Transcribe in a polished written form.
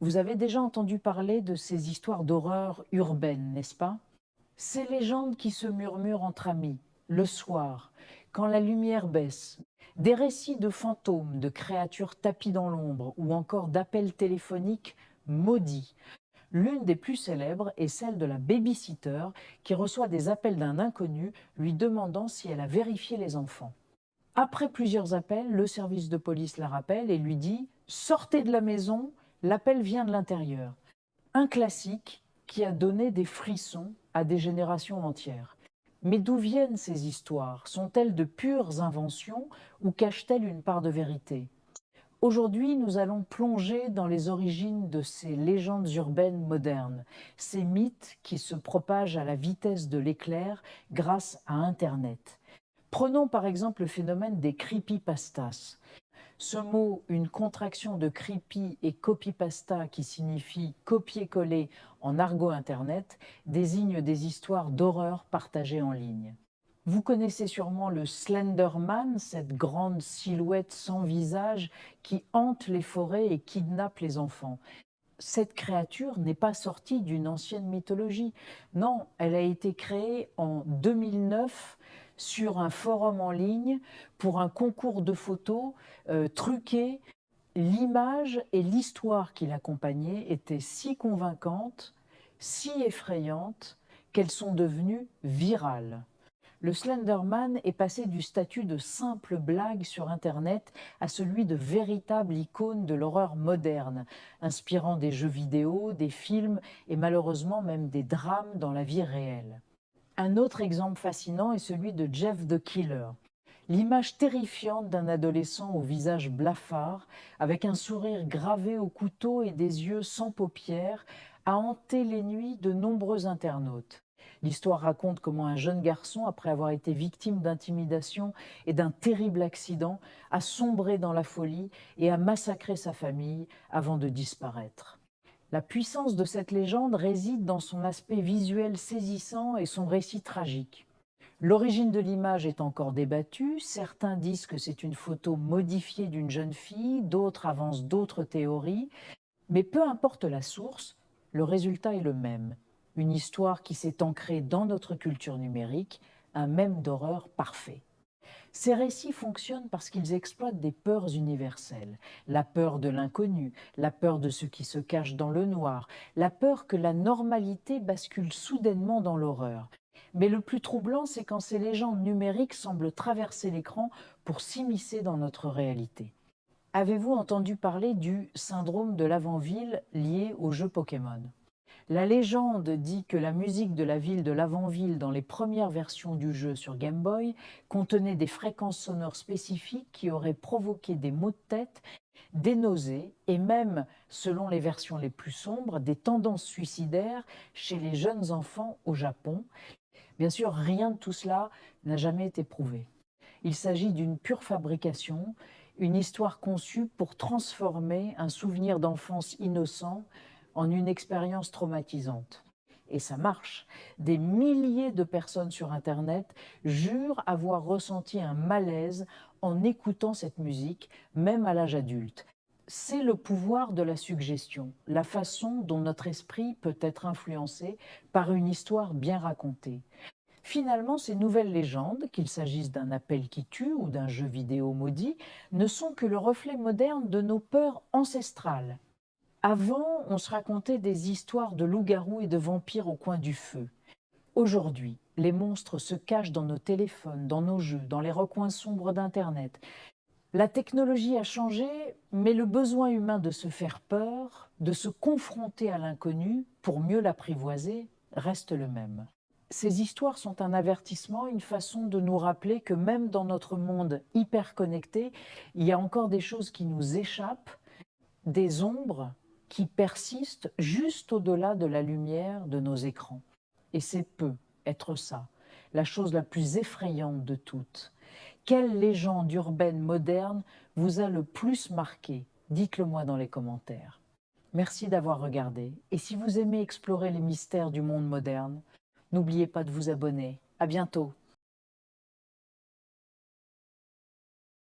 Vous avez déjà entendu parler de ces histoires d'horreur urbaines, n'est-ce pas? Ces légendes qui se murmurent entre amis, le soir, quand la lumière baisse. Des récits de fantômes, de créatures tapies dans l'ombre ou encore d'appels téléphoniques maudits. L'une des plus célèbres est celle de la baby-sitter qui reçoit des appels d'un inconnu lui demandant si elle a vérifié les enfants. Après plusieurs appels, le service de police la rappelle et lui dit: «Sortez de la maison, l'appel vient de l'intérieur». Un classique qui a donné des frissons à des générations entières. Mais d'où viennent ces histoires? Sont-elles de pures inventions ou cachent-elles une part de vérité? Aujourd'hui, nous allons plonger dans les origines de ces légendes urbaines modernes, ces mythes qui se propagent à la vitesse de l'éclair grâce à Internet. Prenons par exemple le phénomène des creepypastas. Ce mot, une contraction de creepy et copypasta qui signifie copier-coller en argot Internet, désigne des histoires d'horreur partagées en ligne. Vous connaissez sûrement le Slender Man, cette grande silhouette sans visage qui hante les forêts et kidnappe les enfants. Cette créature n'est pas sortie d'une ancienne mythologie. Non, elle a été créée en 2009 sur un forum en ligne pour un concours de photos truqué. L'image et l'histoire qui l'accompagnaient étaient si convaincantes, si effrayantes, qu'elles sont devenues virales. Le Slenderman est passé du statut de simple blague sur Internet à celui de véritable icône de l'horreur moderne, inspirant des jeux vidéo, des films et malheureusement même des drames dans la vie réelle. Un autre exemple fascinant est celui de Jeff the Killer. L'image terrifiante d'un adolescent au visage blafard, avec un sourire gravé au couteau et des yeux sans paupières, a hanté les nuits de nombreux internautes. L'histoire raconte comment un jeune garçon, après avoir été victime d'intimidation et d'un terrible accident, a sombré dans la folie et a massacré sa famille avant de disparaître. La puissance de cette légende réside dans son aspect visuel saisissant et son récit tragique. L'origine de l'image est encore débattue. Certains disent que c'est une photo modifiée d'une jeune fille, d'autres avancent d'autres théories. Mais peu importe la source, le résultat est le même. Une histoire qui s'est ancrée dans notre culture numérique, un mème d'horreur parfait. Ces récits fonctionnent parce qu'ils exploitent des peurs universelles. La peur de l'inconnu, la peur de ce qui se cache dans le noir, la peur que la normalité bascule soudainement dans l'horreur. Mais le plus troublant, c'est quand ces légendes numériques semblent traverser l'écran pour s'immiscer dans notre réalité. Avez-vous entendu parler du syndrome de l'Avant-Ville lié au jeu Pokémon? La légende dit que la musique de la ville de l'Avant-Ville dans les premières versions du jeu sur Game Boy contenait des fréquences sonores spécifiques qui auraient provoqué des maux de tête, des nausées et même, selon les versions les plus sombres, des tendances suicidaires chez les jeunes enfants au Japon. Bien sûr, rien de tout cela n'a jamais été prouvé. Il s'agit d'une pure fabrication, une histoire conçue pour transformer un souvenir d'enfance innocent en une expérience traumatisante. Et ça marche. Des milliers de personnes sur Internet jurent avoir ressenti un malaise en écoutant cette musique, même à l'âge adulte. C'est le pouvoir de la suggestion, la façon dont notre esprit peut être influencé par une histoire bien racontée. Finalement, ces nouvelles légendes, qu'il s'agisse d'un appel qui tue ou d'un jeu vidéo maudit, ne sont que le reflet moderne de nos peurs ancestrales. Avant, on se racontait des histoires de loups-garous et de vampires au coin du feu. Aujourd'hui, les monstres se cachent dans nos téléphones, dans nos jeux, dans les recoins sombres d'Internet. La technologie a changé, mais le besoin humain de se faire peur, de se confronter à l'inconnu pour mieux l'apprivoiser, reste le même. Ces histoires sont un avertissement, une façon de nous rappeler que même dans notre monde hyper connecté, il y a encore des choses qui nous échappent, des ombres qui persistent juste au-delà de la lumière de nos écrans. Et c'est peut être ça, la chose la plus effrayante de toutes. Quelle légende urbaine moderne vous a le plus marqué? Dites-le moi dans les commentaires. Merci d'avoir regardé. Et si vous aimez explorer les mystères du monde moderne, n'oubliez pas de vous abonner. À bientôt.